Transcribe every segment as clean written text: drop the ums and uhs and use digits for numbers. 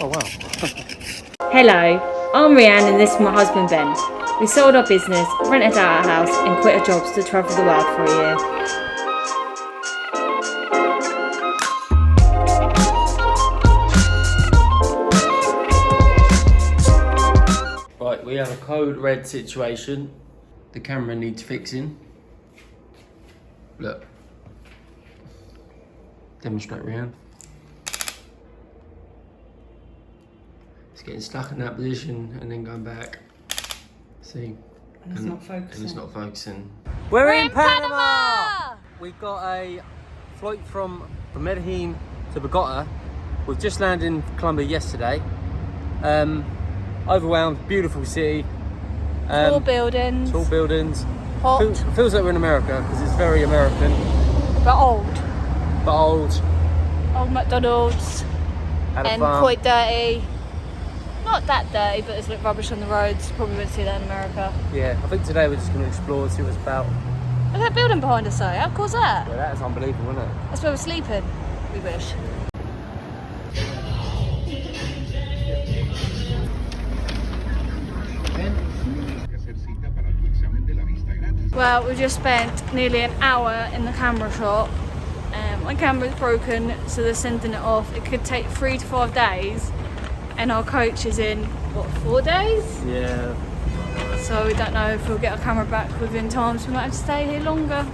Oh wow. Hello, I'm Reanne and this is my husband Ben. We sold our business, rented out our house and quit our jobs to travel the world for a year. Right, we have a code red situation. The camera needs fixing. Look. Demonstrate, Reanne. It's getting stuck in that position and then going back. See? And it's not focusing. And it's not focusing. We're in Panama! We've got a flight from Medellin to Bogota. We've just landed in Colombia yesterday. Overwhelmed, beautiful city. Tall buildings. Tall buildings. Hot. Feels like we're in America because it's very American. But old. But old. Old McDonald's. And quite dirty. Not that dirty, but there's like rubbish on the roads. Probably wouldn't see that in America. Yeah, I think today we're just going to explore, see what it's about. Look at that building behind us though. How cool's that? Yeah, that is unbelievable, isn't it? That's where we're sleeping. We wish. Well, we just spent nearly an hour in the camera shop. My camera's broken, so they're sending it off. It could take 3 to 5 days, and our coach is in, what, 4 days? Yeah. So we don't know if we'll get our camera back within time, so we might have to stay here longer.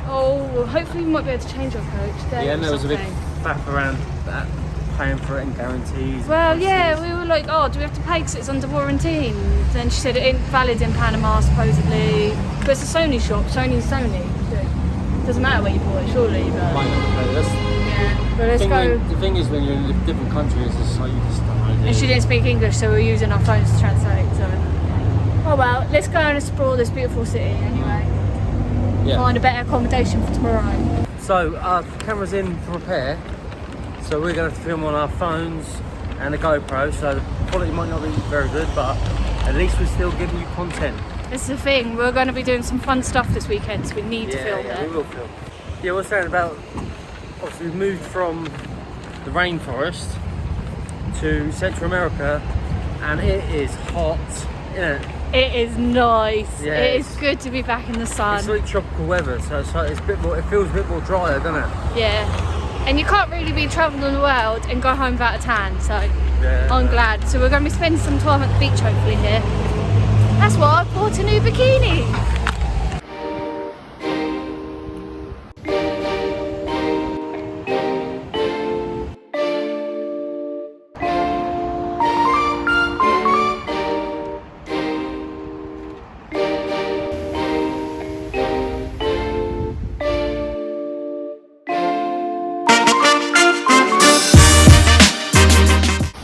Oh, well, hopefully we might be able to change our coach today. Yeah, and there was a bit faff around that, paying for it and guarantees. Well, yeah, we were like, oh, do we have to pay because it's under warranty? And then she said it ain't valid in Panama, supposedly. But it's a Sony shop, Sony's Sony. It doesn't matter where you bought it, surely. But Might not pay this. yeah, but let's go. The thing is, when you're in different countries, it's like you just don't know. And she didn't speak English, so we're using our phones to translate. So, oh well, let's go and explore this beautiful city anyway. Yeah. Find a better accommodation for tomorrow. So our camera's in for repair, so we're going to have to film on our phones and the GoPro. So the quality might not be very good, but at least we're still giving you content. This is the thing. We're going to be doing some fun stuff this weekend, so we need to film it. We will film. Yeah, we're saying about, obviously we've moved from the rainforest to Central America, and it is hot, isn't it? It is nice. Yeah, it is good to be back in the sun. It's like tropical weather, so it's a bit more. It feels a bit more drier, doesn't it? Yeah, and you can't really be travelling the world and go home without a tan. So yeah. I'm glad. So we're going to be spending some time at the beach, hopefully here. That's why I bought a new bikini.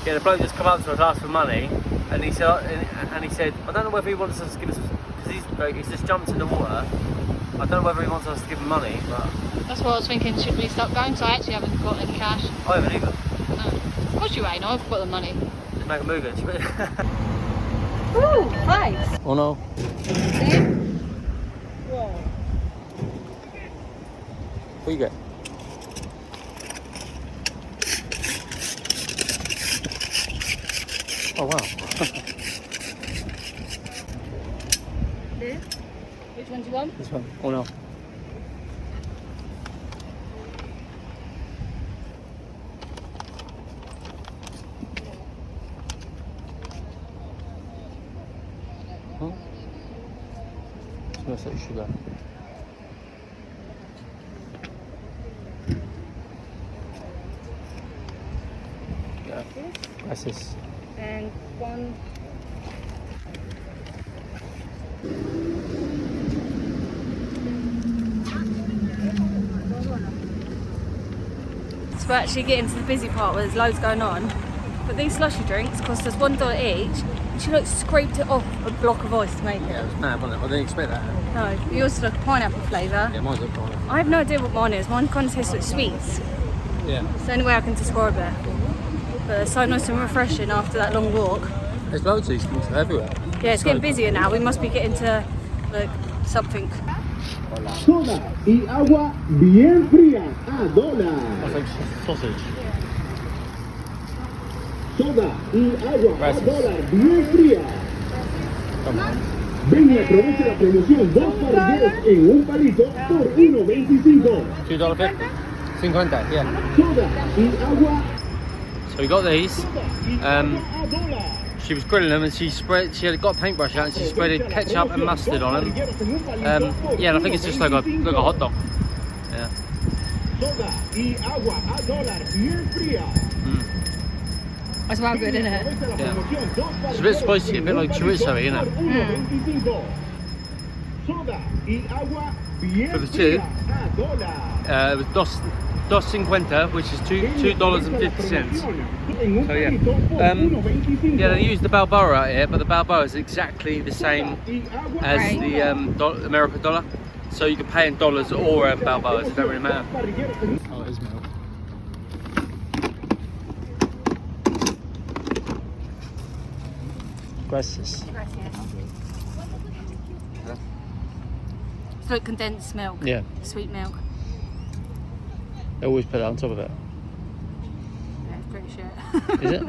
Yeah, the bloke just come up to us, asked for money, and he said, I don't know whether he wants us to give us, because he's just jumped in the water. I don't know whether he wants us to give him money, but That's what I was thinking. Should we start going? So I actually haven't got any cash. I haven't either. No. Of course you ain't. I've got the money. Just make a move it. Ooh, thanks. Oh no. Whoa. What you get? Oh wow. Which one do you want? This one. Oh no. Huh? Smells like sugar. Yeah. Gracias. And one. So we're actually getting to the busy part where there's loads going on. But these slushy drinks cost us $1 each. And she like scraped it off a block of ice to make it. Yeah, it was mad, wasn't it? I didn't expect that. No, yours is like a pineapple flavour. Yeah, mine's a pineapple. I have no idea what mine is. Mine kind of tastes like sweets. Yeah. It's the only way I can describe it. But it's so nice and refreshing after that long walk. There's loads of these things everywhere. Yeah, it's getting busier now. We must be getting to like something. Soda y agua bien fría a $1. I think sausage. soda y agua a Gracias. dólar bien fría. Ven y aprovecha la promoción 2 parrilleros en un palito por $1.25. $2.50? 50, yeah. Soda y agua. So we got these. Soda y agua a dólar. She was grilling them and she had got a paintbrush out and she spreaded ketchup and mustard on them. Yeah, and I think it's just like a hot dog. Yeah. Soda y agua a dólar bien fría. That's well good, isn't it? Yeah. It's a bit spicy, a bit like chorizo, isn't it? For the two, it was $2.50, which is $2.50. So yeah, yeah, they use the Balboa out here, but the Balboa is exactly the same as the American dollar. So you can pay in dollars or Balboas, it don't really matter. Oh, it is milk. Gracias. It's like condensed milk. Yeah, Sweet milk. they always put that on top of it. Yeah, it's pretty shit. Is it?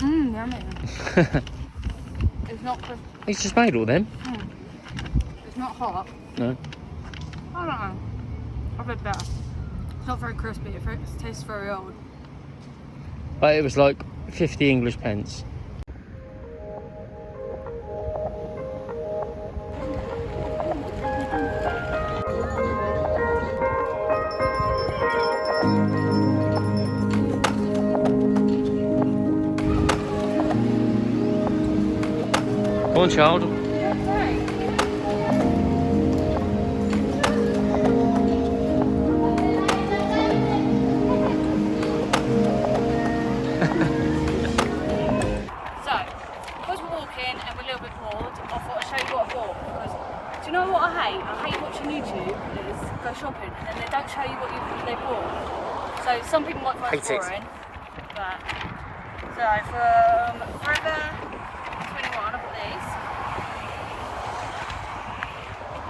Yummy. It's not. He's just made all them. It's not hot. No. I don't know. I've had better. It's not very crispy. It tastes very old. But it was like 50 English pence. Come on, child. Shopping and then they don't show you what they bought. So some people might find it boring. But so from Forever 21 I bought these.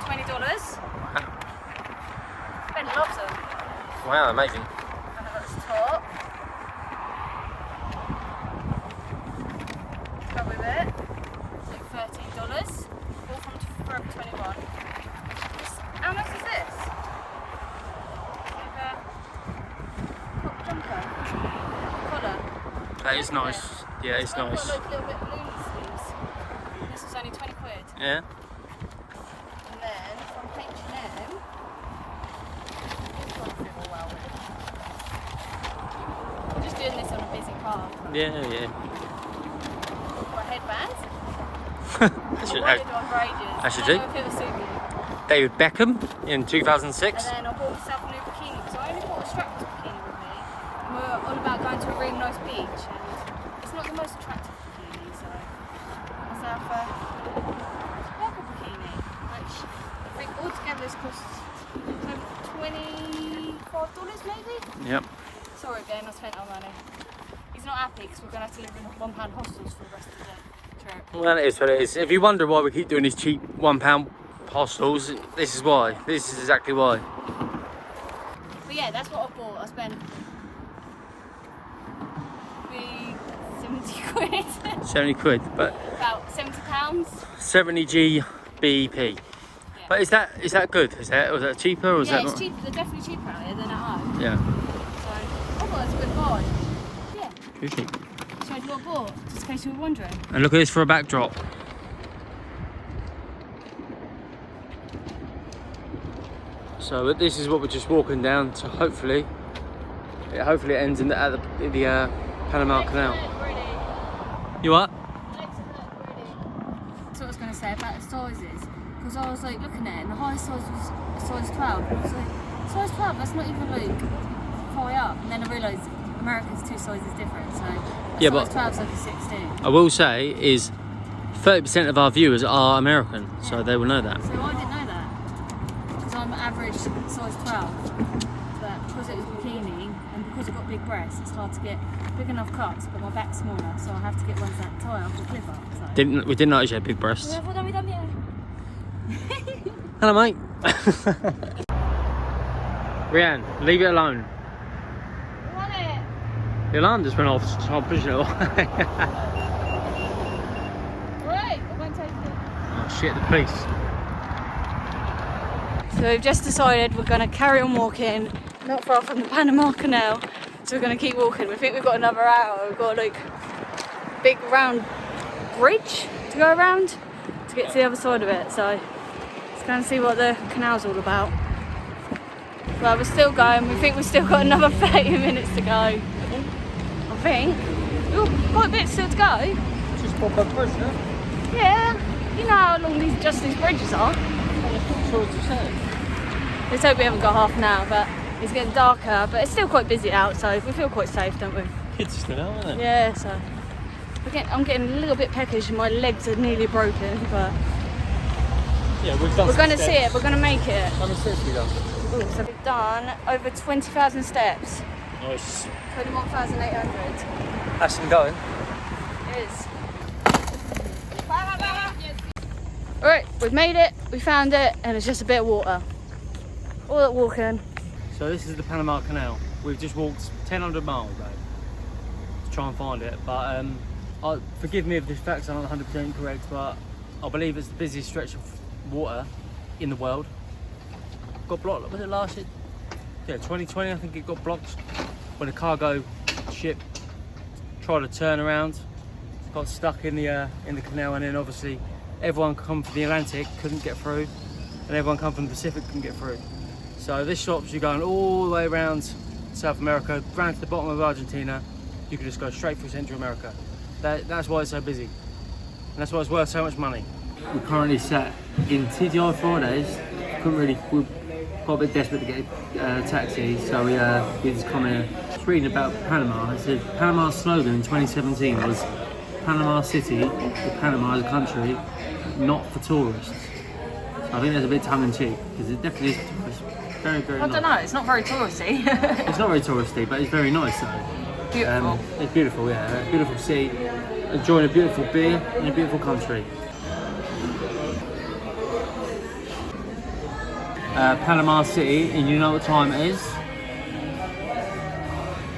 $20. Ben loves them. Wow, amazing. And I've got this top. Go with it. It's like $13. All from Forever 21. How much is this? That is nice. Yeah, it's nice. I've got like little bit balloon sleeves. This was only 20 quid. Yeah. And then from H&M, this one fit all well with. I'm just doing this on a busy path. Yeah, yeah. For a headband. That should, I wanted one for ages. that should I don't do. know if it will suit me. David Beckham in 2006. And then I bought myself a new bikini because I only bought a strapless bikini with me. And we're all about going to a really nice beach. And it's not the most attractive bikini, so I myself a purple bikini, which I think altogether this costs $25 maybe? Yep. Sorry Ben, I spent our money. He's not happy because we're going to have to live in £1 hostels for the rest of the trip. Well, it is what it is. If you wonder why we keep doing these cheap £1 hostels, this is why. This is exactly why. But yeah, that's what I bought. I spent 70 quid. 70 quid, but About £70. 70 GBP. Yeah. But is that good? Was that cheaper or was Yeah, that it's not? cheaper. They're definitely cheaper out here than at home. Yeah. So I thought that's a good buy. Yeah. Too cheap. Showed you what I bought, just in case you were wondering. And look at this for a backdrop. So this is what we're just walking down to. Hopefully it ends in at the Panama Canal. You what? That's what I was going to say about the sizes. Because I was like looking at it and the highest size was a size 12. I was like, size 12, that's not even like high up. And then I realised America's 2 sizes different. So Yeah, size but 12 is like a 16. I will say is 30% of our viewers are American, so they will know that. So I didn't know that. Because I'm average size 12. But because it was bikini and because I've got big breasts, it's hard to get big enough cuts, but my back's smaller, so I have to get ones that tie off the clip up. So. We didn't notice you had big breasts. Yeah. Hello, mate. Reanne, leave it alone. Want it? The alarm just went off, so I'm pushing it away. Right, I won't take it. Oh shit, the police. So we've just decided we're going to carry on walking, not far from the Panama Canal. So we're going to keep walking. We think we've got another hour. We've got like a big round bridge to go around to get to the other side of it. So let's go and see what the canal's all about. Well, we're still going. We think we've still got another 30 minutes to go. I think. We've got a bit still to go. Just pop up bridge, huh? Yeah. You know how long these bridges are. Let's hope we haven't got half an hour, but it's getting darker, but it's still quite busy out, so we feel quite safe, don't we? Kids still out, aren't they? Yeah, so I'm getting a little bit peckish and my legs are nearly broken, but yeah, we're going to see it, we're going to make it. How many steps have we done? Ooh, so we've done over 20,000 steps. Nice. 21,800. That's some going. It is. Alright, we've made it, we found it, and it's just a bit of water. All that walking. So this is the Panama Canal. We've just walked 1,000 miles, though, to try and find it. But forgive me if the facts aren't 100% correct, but I believe it's the busiest stretch of water in the world. Got blocked, was it last year? Yeah, 2020, I think it got blocked when a cargo ship tried to turn around, got stuck in the canal, and then obviously everyone come from the Atlantic couldn't get through, and everyone come from the Pacific couldn't get through. So this stops you going all the way around South America, round to the bottom of Argentina. You can just go straight through Central America. That's why it's so busy, and that's why it's worth so much money. We're currently sat in TGI Fridays. We got a bit desperate to get a taxi, so we just come here. Just reading about Panama. It said Panama's slogan in 2017 was Panama City, with Panama as a country, not for tourists. So I think that's a bit tongue-in-cheek, because it definitely is tourist. Very, very nice. I don't know, it's not very touristy. It's not very touristy, but it's very nice though. Beautiful. It's beautiful, yeah. A beautiful city, enjoying a beautiful beer in a beautiful country. Panama City, and you know what time it is?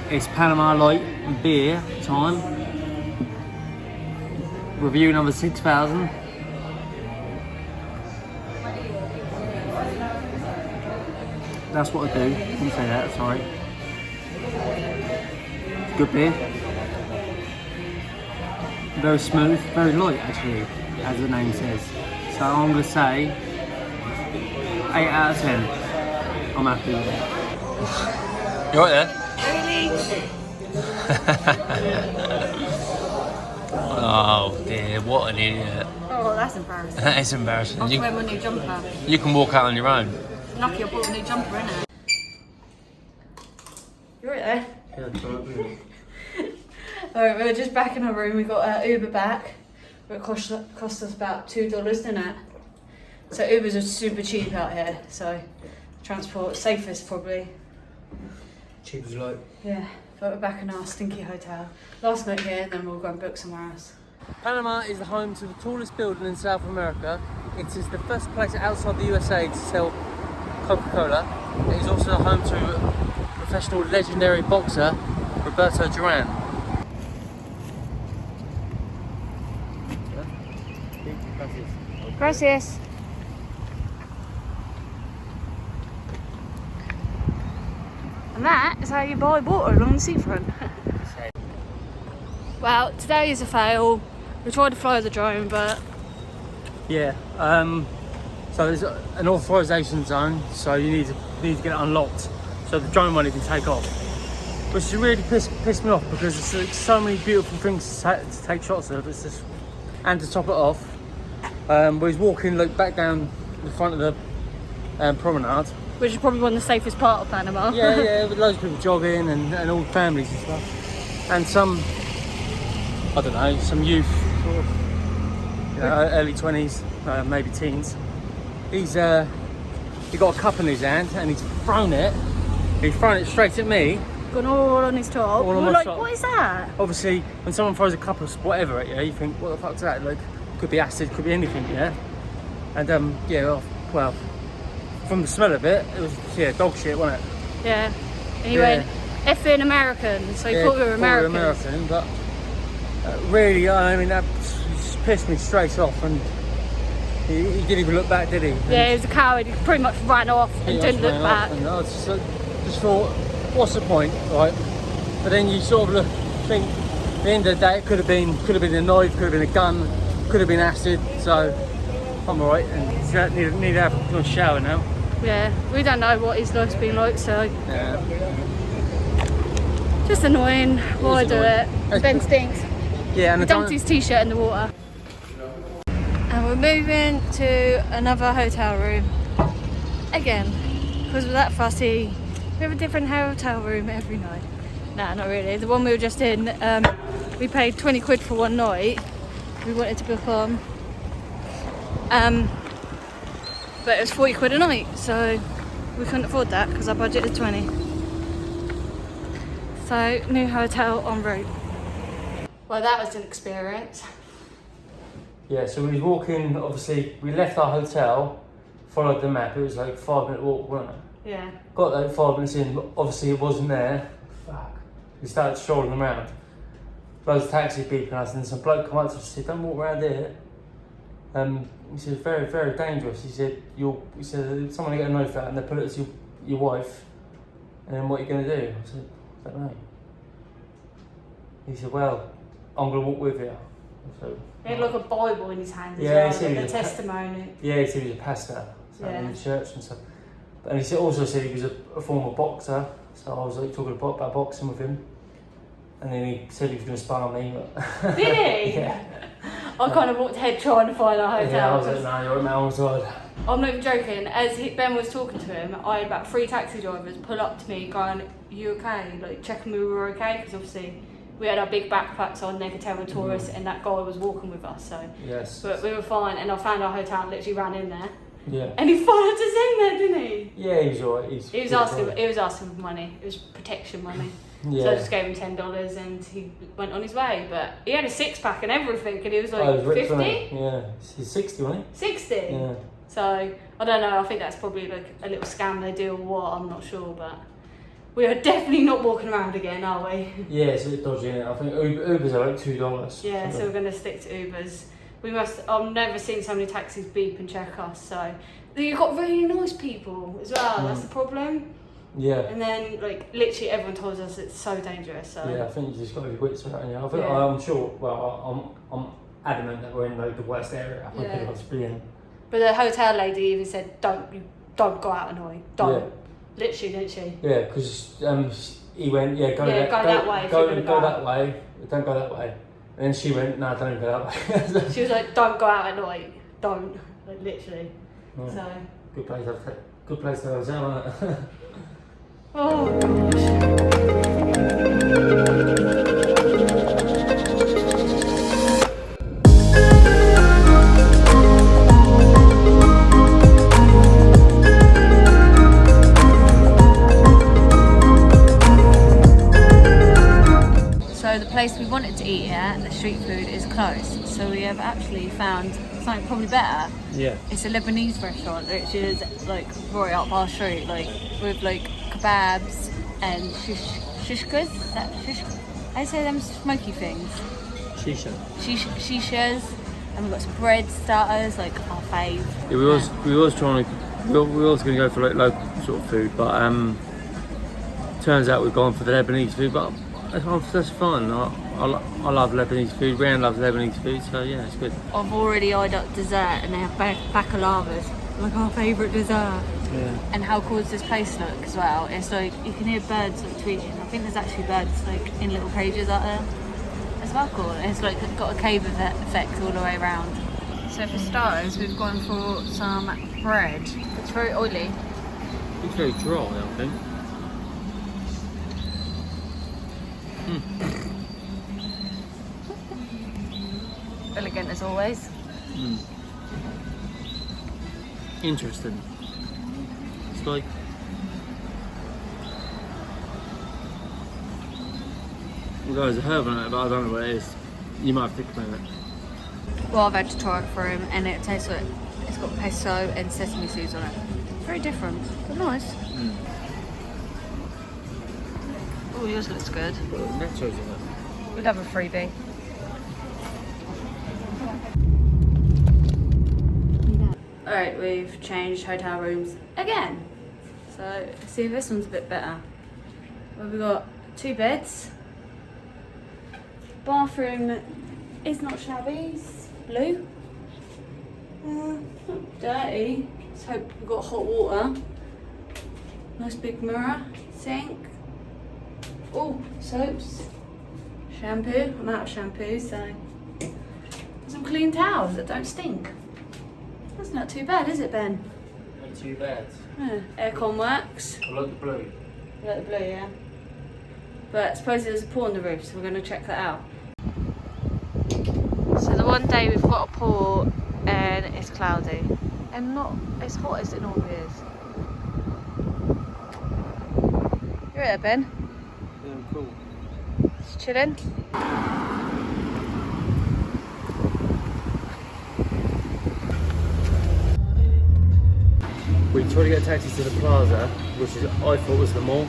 It's Panama Light beer time. Review number 6,000. That's what I do. Didn't say that, sorry. Good beer. Very smooth, very light actually, as the name says. So I'm going to say 8 out of 10. I'm happy with it. You right there? Oh dear, what an idiot. Oh, that's embarrassing. That is embarrassing. I'll wear my new jumper. You can walk out on your own. Lucky I bought a new jumper, innit? You're right there. Alright, we're just back in our room. We got Uber back. It cost us about $2, didn't it? So Ubers are super cheap out here. So transport safest probably. Cheap as light. Yeah, but we're back in our stinky hotel. Last night here, then we'll go and book somewhere else. Panama is the home to the tallest building in South America. It is the first place outside the USA to sell Coca-Cola. It is also the home to professional legendary boxer Roberto Duran. Gracias. And that is how you buy water along the seafront. Well, today is a fail. We tried to fly the drone, but... Yeah, so there's an authorization zone, so you need to get it unlocked so the drone won't even take off. Which really pissed me off, because there's like so many beautiful things to take shots of. It's just, and to top it off, we was walking back down the front of the promenade. Which is probably one of the safest part of Panama. Yeah, with loads of people jogging and all families and stuff. And some, I don't know, some youth, sort of, you know, early 20s, maybe teens. He got a cup in his hand and he's thrown it straight at me. Gone all on his top. All on We're my like, top. what is that? Obviously, when someone throws a cup of whatever at you, you think, what the fuck's that? Like, could be acid, could be anything, yeah? And, yeah, well, from the smell of it, it was, yeah, dog shit, wasn't it? Yeah. And he effing American, so he thought we were Americans. But really, I mean, that just pissed me straight off, and he didn't even look back, did he? Yeah, he was a coward. He pretty much ran off and didn't look back. And I just thought, what's the point, right? But then you sort of think, at the end of the day, it could have been a knife, could have been a gun, could have been acid. So I'm alright, and need to have a good shower now. Yeah, we don't know what his life's been like, so Yeah. just annoying. Why do it? Ben stinks. Yeah, and He dumped his t-shirt in the water. And we're moving to another hotel room again because we're that fussy. We have a different hotel room every night. Nah, not really. The one we were just in, we paid 20 quid for one night. We wanted to book on. But it was 40 quid a night, so we couldn't afford that because our budget is 20. So, new hotel en route. Well, that was an experience. Yeah, so we was walking, obviously, we left our hotel, followed the map, it was like a 5-minute walk, wasn't it? Yeah. Got like 5 minutes in, but obviously it wasn't there. Fuck. We started strolling around. Loads of taxis beeping us, and some bloke come up to us and said, don't walk around here. He said, very, very dangerous. He said, someone will get a knife out and they put it to your wife, and then what are you going to do? I said, I don't know. He said, well, I'm going to walk with you. So, he had like a Bible in his hand as yeah, well, he said like a he was testimony. Yeah, he said he was a pastor, so Yeah. in the church and stuff. And he also said he was a former boxer, so I was like talking about boxing with him. And then he said he was going to spar me. But Did he? Yeah. I kind of walked ahead trying to find our hotel. Yeah, I was like, no, you're at my own side. I'm not even joking. As Ben was talking to him, I had about 3 taxi drivers pull up to me going, you okay? Like checking we were okay, because obviously we had our big backpacks on, they could tell we're tourists, and that guy was walking with us, so. Yes. But we were fine, and I found our hotel and literally ran in there. Yeah. And he followed us in there, didn't he? Yeah, he was alright. He was asking for money. It was protection money. Yeah. So I just gave him $10 and he went on his way. But he had a 6-pack and everything, and he was like Oh, he was rich, 50? wasn't he? Yeah, he's 60, wasn't 60? he? Yeah. So I don't know, I think that's probably like a little scam they do or what, I'm not sure, but we are definitely not walking around again, are we? Yeah, it's a bit dodgy, isn't it? I think Ubers are like $2. Yeah, so we're going to stick to Ubers. I've never seen so many taxis beep and check us, so. You've got really nice people as well, that's the problem. Yeah. And then, like, literally everyone tells us it's so dangerous, so. Yeah, I think you just got to be wits about it. I think, Yeah. I'm sure, well, I'm adamant that we're in like the worst area. I think Yeah. people have been. But the hotel lady even said, don't go out at night, don't. Yeah. Literally, didn't she? Yeah, because he went, go that way if go you're gonna that way, don't go that way. And then she went, no, don't go that way. She was like, don't go out at night, don't, like literally. Yeah. So. Good place to have isn't it? Oh So the place we wanted to eat at, the street food, is closed. So we have actually found something probably better. Yeah. It's a Lebanese restaurant, which is like right up our street, like with like kebabs and shishkas. I say them smoky things. Shishas, and we've got some bread starters, like our fave. Yeah, we was going to go for like local sort of food, but turns out we've gone for the Lebanese food, but that's fun. I love Lebanese food. Reanne loves Lebanese food, so yeah, it's good. I've already eyed up dessert, and they have bakalavas, like our favourite dessert. Yeah. And how cool does this place look as well? It's like you can hear birds like tweeting. I think there's actually birds like in little cages out there. It's well cool. It's like got a cave effect all the way around. So for starters, we've gone for some bread. It's very oily. It's very dry, I think. Elegant as always. Interesting. It's like well, there's a herb on it, but I don't know what it is. You might have to explain it. Well, I've had to try it for him, and it tastes like it's got pesto and sesame seeds on it. Very different, but nice. Oh, yours looks good. Nachos in it. We'd have a freebie. Alright, we've changed hotel rooms again. So, let's see if this one's a bit better. Well, we've got 2 beds. Bathroom is not shabby, it's blue. Not dirty. Let's hope we've got hot water. Nice big mirror, sink. Oh, soaps. Shampoo. I'm out of shampoo, so some clean towels that don't stink. That's not too bad, is it, Ben? Not too bad. Yeah. Aircon works. I like the blue. You like the blue, yeah? But supposedly there's a pool on the roof, so we're going to check that out. So the one day we've got a pool and it's cloudy. And not as hot as it normally is. You're right there, Ben? Yeah, cool. Just chilling. We tried to get a taxi to the plaza, which is I thought was the mall,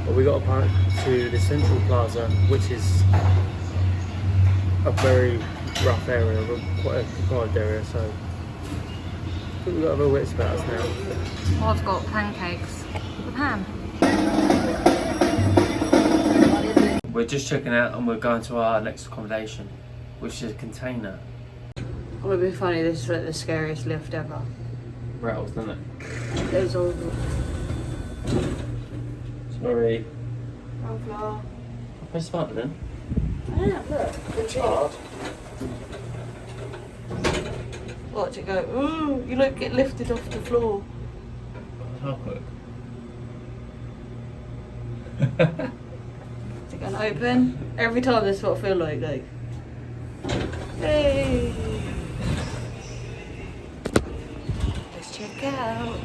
but we got a park to the central plaza, which is a very rough area, quite a deprived area, so I think we've got a little wits about us now. Oh, I've got pancakes with ham. We're just checking out and we're going to our next accommodation, which is a container. It would be funny, this is like the scariest lift ever. Rattles, doesn't it? It was awful. Sorry. Ground floor. Press the button then. Yeah, look. It's hard. Watch it go. Ooh, you look, get lifted off the floor. How quick? Is it going to open? Every time this is what I feel like. Hey! Let's check out.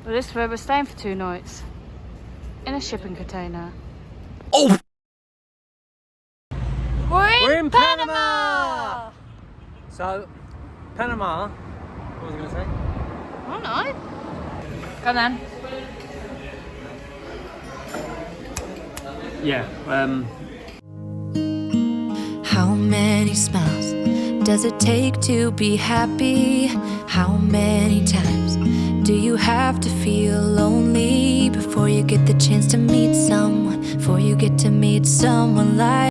Well, this is where we're staying for 2 nights. In a shipping container. Oh! We're in Panama! So, Panama, what was I going to say? I don't know. Come on. Yeah, How many smiles does it take to be happy? How many times do you have to feel lonely before you get the chance to meet someone? Before you get to meet someone like